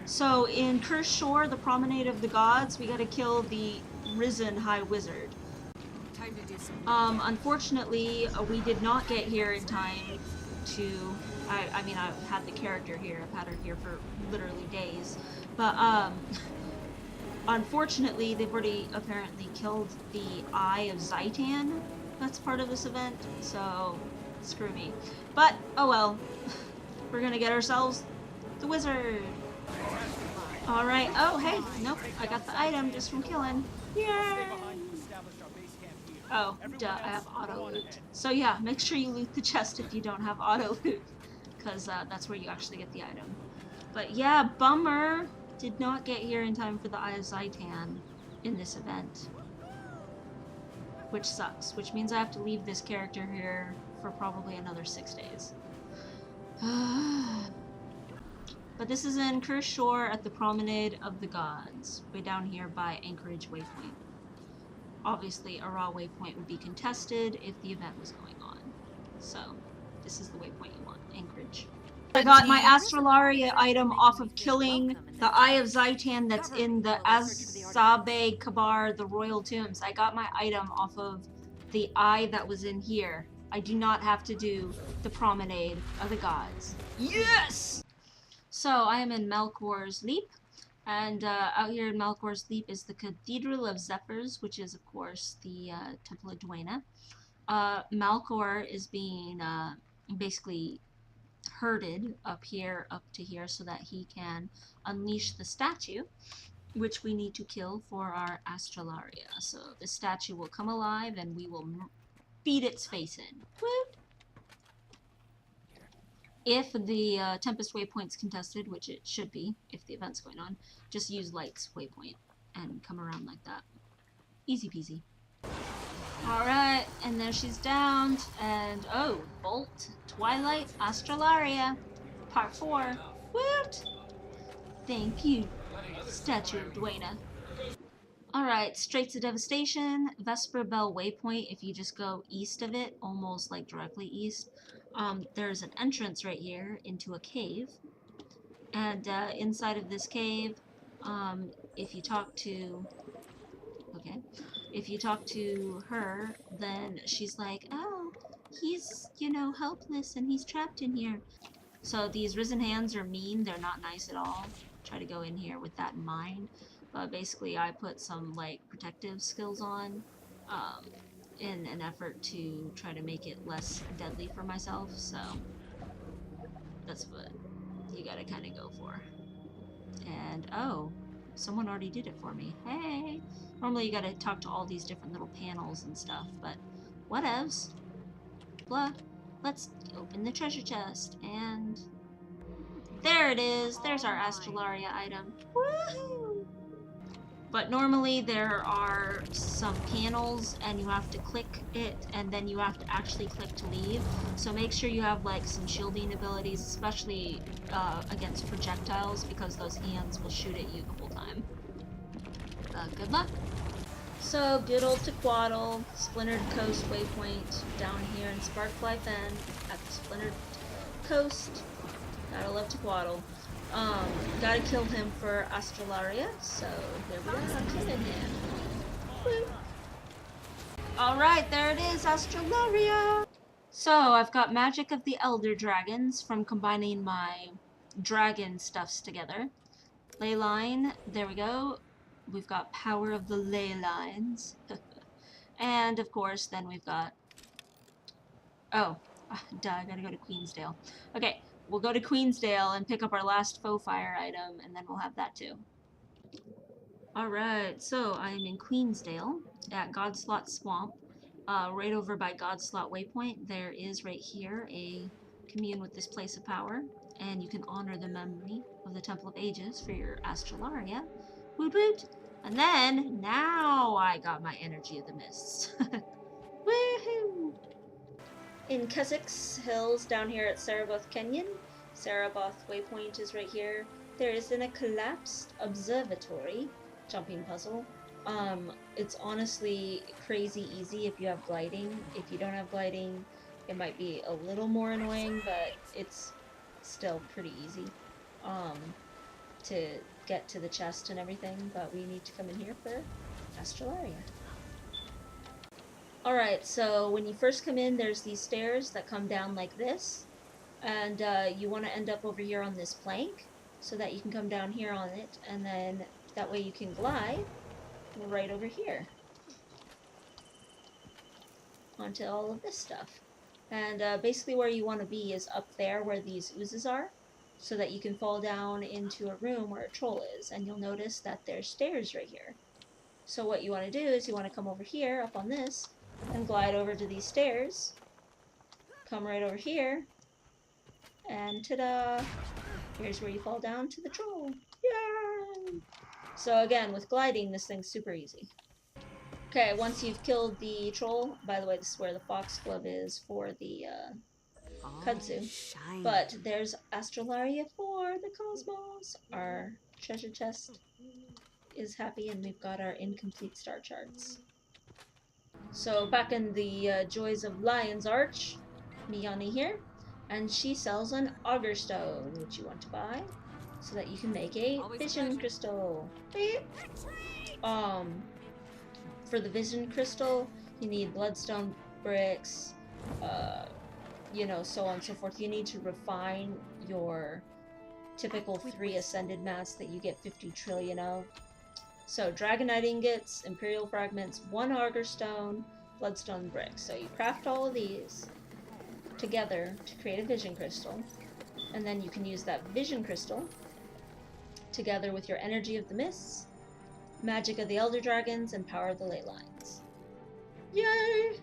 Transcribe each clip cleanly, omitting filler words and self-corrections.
So in Kirsch Shore, the Promenade of the Gods, we gotta kill the Risen High Wizard. Time to do some. Unfortunately, we did not get here in time to... I mean, I've had the character here. I've had her here for literally days. But, unfortunately, they've already apparently killed the Eye of Zaitan that's part of this event, so screw me. But, oh well. We're gonna get ourselves the wizard. Alright, oh hey, nope, I got the item just from killing. Yay! Oh, duh, I have auto loot. So yeah, make sure you loot the chest if you don't have auto loot, because that's where you actually get the item. But yeah, bummer! Did not get here in time for the Eye of Zaitan in this event. Which sucks, which means I have to leave this character here for probably another 6 days. But this is in Kirsch Shore at the Promenade of the Gods, way down here by Anchorage Waypoint. Obviously, a raw waypoint would be contested if the event was going on. So, this is the waypoint you want, Anchorage. I got my Astralaria item off of killing the Eye of Zaitan that's in the Azabe Kabar, the Royal Tombs. I got my item off of the eye that was in here. I do not have to do the Promenade of the Gods. Yes! So, I am in Melkor's Leap. And out here in Melkor's Leap is the Cathedral of Zephyrs, which is, of course, the Temple of Dwayna. Melkor is being basically herded up to here, so that he can unleash the statue, which we need to kill for our Astralaria. So the statue will come alive, and we will beat its face in. Woot! If the Tempest Waypoint's contested, which it should be if the event's going on, just use Light's Waypoint and come around like that. Easy peasy. Alright, and there she's downed, and oh, Bolt, Twilight, Astralaria, Part 4. Woot! Thank you, Statue of Dwayna. Alright, straight to Devastation, Vesper Bell Waypoint. If you just go east of it, almost like directly east, there's an entrance right here into a cave. And inside of this cave, if you talk to... Okay. If you talk to her, then she's like, oh, he's, you know, helpless and he's trapped in here. So these risen hands are mean. They're not nice at all. Try to go in here with that in mind. But basically I put some, like, protective skills on in an effort to try to make it less deadly for myself. So that's what you gotta kind of go for. And, oh, someone already did it for me. Hey! Normally you gotta talk to all these different little panels and stuff, but whatevs. Blah. Let's open the treasure chest, and there it is! There's our Astralaria item. Woohoo! But normally there are some panels, and you have to click it, and then you have to actually click to leave. So make sure you have, like, some shielding abilities, especially against projectiles, because those hands will shoot at you the whole time. Good luck! So, good old Tequaddle, Splintered Coast Waypoint, down here in Sparkfly Fen, at the Splintered Coast. Gotta love Tequaddle. Gotta kill him for Astralaria, so here we are, killing him. Woo. Alright, there it is, Astralaria! So, I've got Magic of the Elder Dragons from combining my dragon stuffs together. Leyline, there we go. We've got Power of the Ley Lines. And, of course, then we've got... Oh, duh, I gotta go to Queensdale. Okay, we'll go to Queensdale and pick up our last faux fire item, and then we'll have that too. Alright, so I am in Queensdale at Godslot Swamp. Right over by Godslot Waypoint, there is right here a commune with this place of power, and you can honor the memory of the Temple of Ages for your Astralaria. Woot woot! And then, now I got my Energy of the Mists. Woohoo! In Keswick's Hills, down here at Saraboth Kenyon, Saraboth Waypoint is right here. There is a collapsed observatory jumping puzzle. It's honestly crazy easy if you have gliding. If you don't have gliding, it might be a little more annoying, but it's still pretty easy. to get to the chest and everything, but we need to come in here for Astral Area. Alright, so when you first come in, there's these stairs that come down like this, and you want to end up over here on this plank, so that you can come down here on it, and then that way you can glide right over here onto all of this stuff. And basically where you want to be is up there where these oozes are, so that you can fall down into a room where a troll is, and you'll notice that there's stairs right here. So what you want to do is you want to come over here, up on this, and glide over to these stairs, come right over here, and ta-da! Here's where you fall down to the troll. Yay! So again, with gliding, this thing's super easy. Okay, once you've killed the troll, by the way, this is where the foxglove is for the kudzu. But there's Astralaria for the cosmos. Our treasure chest is happy, and we've got our incomplete star charts. So back in the Joys of Lion's Arch, Miyani here, and she sells an auger stone, which you want to buy, so that you can make a vision crystal. Beep. For the vision crystal, you need bloodstone bricks, you know, so on and so forth. You need to refine your typical 3 ascended mats that you get 50 trillion of. So, dragonite ingots, imperial fragments, 1 auger stone, bloodstone bricks. So you craft all of these together to create a vision crystal, and then you can use that vision crystal together with your energy of the mists, magic of the elder dragons, and power of the ley lines. Yay!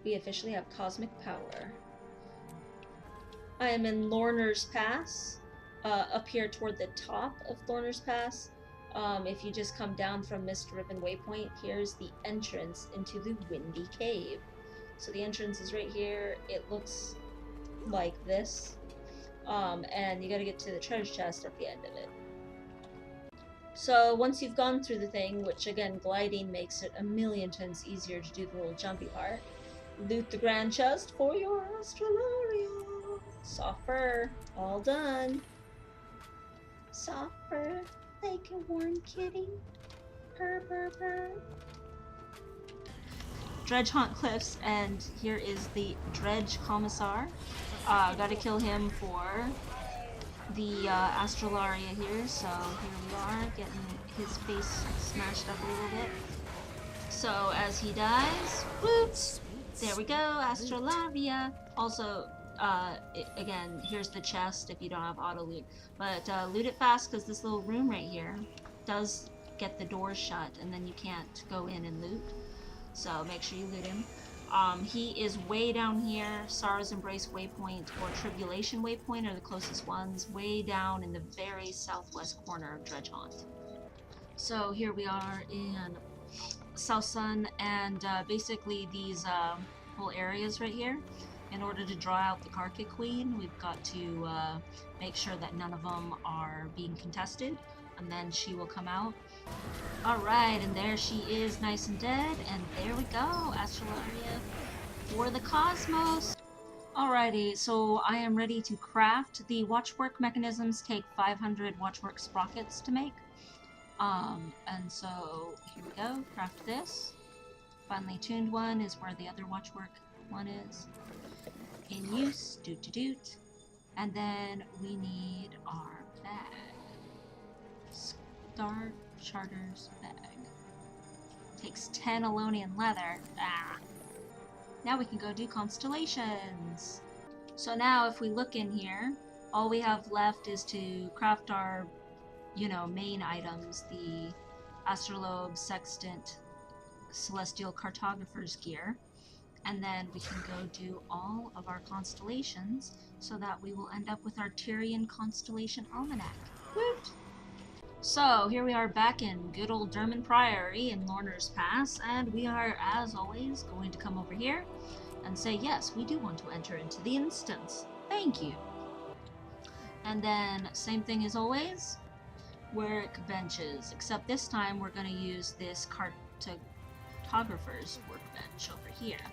We officially have cosmic power. I am in Lorner's Pass, up here toward the top of Lorner's Pass. If you just come down from Mist Ribbon Waypoint, here's the entrance into the Windy Cave. So the entrance is right here. It looks like this. And you gotta get to the treasure chest at the end of it. So once you've gone through the thing, which again, gliding makes it a million times easier to do the little jumpy part, loot the grand chest for your Astralaria. Soft fur, all done. Soft fur, like a warm kitty. Purr, purr, purr. Dredge Haunt Cliffs, and here is the Dredge Commissar. Gotta kill him for the Astralaria here, so here we are, getting his face smashed up a little bit. So as he dies, whoops, there we go, Astralaria. Also, again, here's the chest if you don't have auto loot, but loot it fast because this little room right here does get the doors shut, and then you can't go in and loot. So make sure you loot him. He is way down here. Sarah's Embrace Waypoint or Tribulation Waypoint are the closest ones, way down in the very southwest corner of Dredge Haunt. So here we are in South Sun, and basically these whole areas right here, in order to draw out the Karka Queen, we've got to make sure that none of them are being contested, and then she will come out. Alright, and there she is, nice and dead, and there we go, Astralaria for the cosmos. Alrighty, so I am ready to craft. The Watchwork mechanisms take 500 Watchwork sprockets to make. And so here we go, craft this. Finely tuned one is where the other Watchwork one is. In use, doot to doot. And then we need our bag. Star Charter's bag. Takes 10 Alonian leather. Ah. Now we can go do constellations. So now if we look in here, all we have left is to craft our, main items, the Astrolabe, Sextant, Celestial Cartographer's gear. And then we can go do all of our constellations so that we will end up with our Tyrian Constellation Almanac. Woot! So, here we are back in good old Derman Priory in Lorner's Pass, and we are, as always, going to come over here and say, yes, we do want to enter into the instance. Thank you. And then, same thing as always, workbenches, except this time we're going to use this cartographer's workbench over here.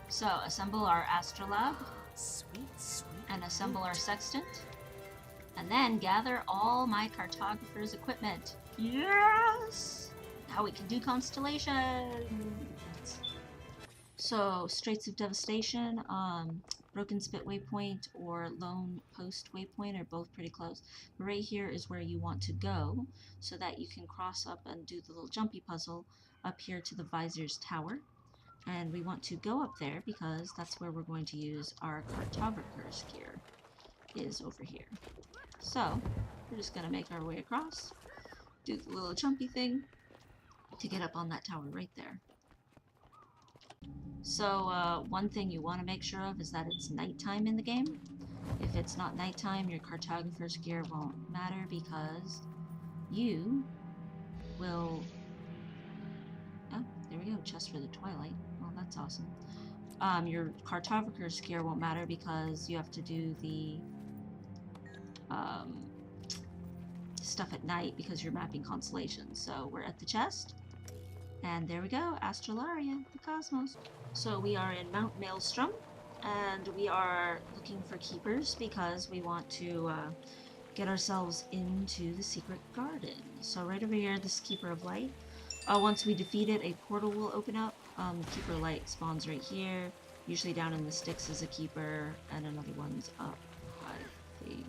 So, assemble our Astrolabe, Sweet, sweet. and assemble our Sextant. And then gather all my cartographer's equipment. Yes! Now we can do constellations! So, Straits of Devastation, Broken Spit Waypoint, or Lone Post Waypoint are both pretty close. But right here is where you want to go, so that you can cross up and do the little jumpy puzzle up here to the Visor's Tower. And we want to go up there because that's where we're going to use our cartographer's gear, is over here. So, we're just going to make our way across, do the little jumpy thing to get up on that tower right there. So, one thing you want to make sure of is that it's nighttime in the game. If it's not nighttime, your cartographer's gear won't matter because you will... Oh, there we go, chest for the Twilight. Well, that's awesome. Your cartographer's gear won't matter because you have to do the stuff at night because you're mapping constellations. So we're at the chest, and there we go, Astral Area, the cosmos. So we are in Mount Maelstrom, and we are looking for keepers because we want to get ourselves into the secret garden. So right over here, this Keeper of Light. Once we defeat it, a portal will open up. Keeper of Light spawns right here. Usually down in the sticks is a keeper, and another one's up, I think.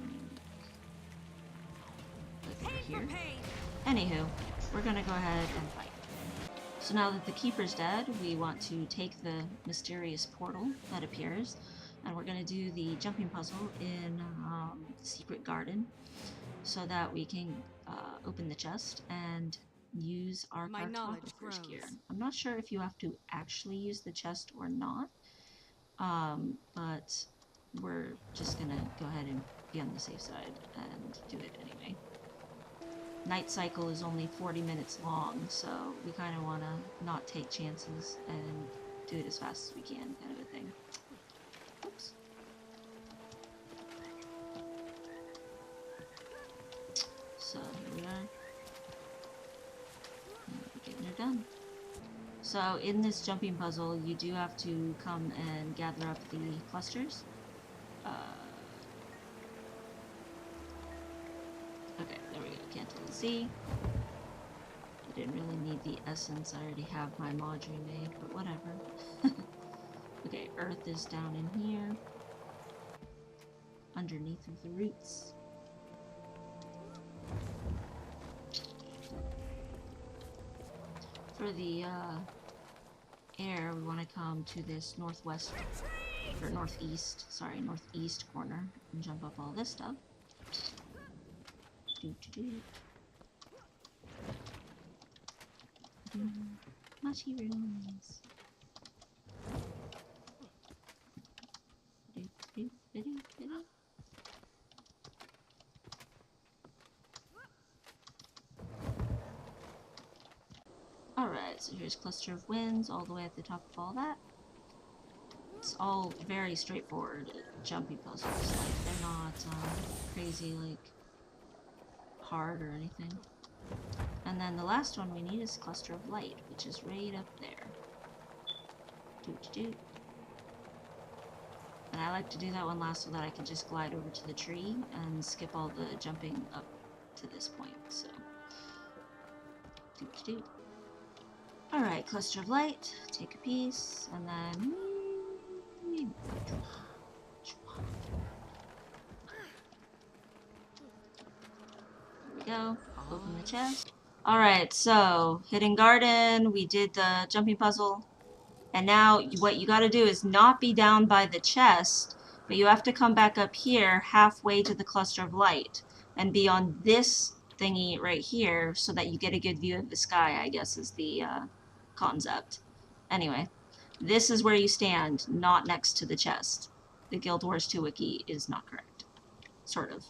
Here. Anywho, we're gonna go ahead and fight. So now that the keeper's dead, we want to take the mysterious portal that appears, and we're gonna do the jumping puzzle in the secret garden, so that we can open the chest and use our cartographer's gear. I'm not sure if you have to actually use the chest or not, but we're just gonna go ahead and be on the safe side and do it anyway. Night cycle is only 40 minutes long, so we kind of want to not take chances and do it as fast as we can, kind of a thing. Oops. So here we are. We're getting her done. So in this jumping puzzle, you do have to come and gather up the clusters. Okay, there we go. Can't tell the Z. I didn't really need the essence. I already have my module made, but whatever. Okay, Earth is down in here, underneath of the roots. For the air, we want to come to this northwest, or northeast corner and jump up all this stuff. Mushy rooms. Alright, so here's Cluster of Winds all the way at the top of all that. It's all very straightforward jumpy puzzles. Like, they're not crazy, like, hard or anything. And then the last one we need is Cluster of Light, which is right up there. And I like to do that one last so that I can just glide over to the tree and skip all the jumping up to this point, so. Alright, Cluster of Light, take a piece, and then... There we go, open the chest. Alright, so, Hidden Garden, we did the jumping puzzle, and now what you gotta do is not be down by the chest, but you have to come back up here halfway to the Cluster of Light, and be on this thingy right here, so that you get a good view of the sky, I guess is the concept. Anyway, this is where you stand, not next to the chest. The Guild Wars 2 wiki is not correct. Sort of.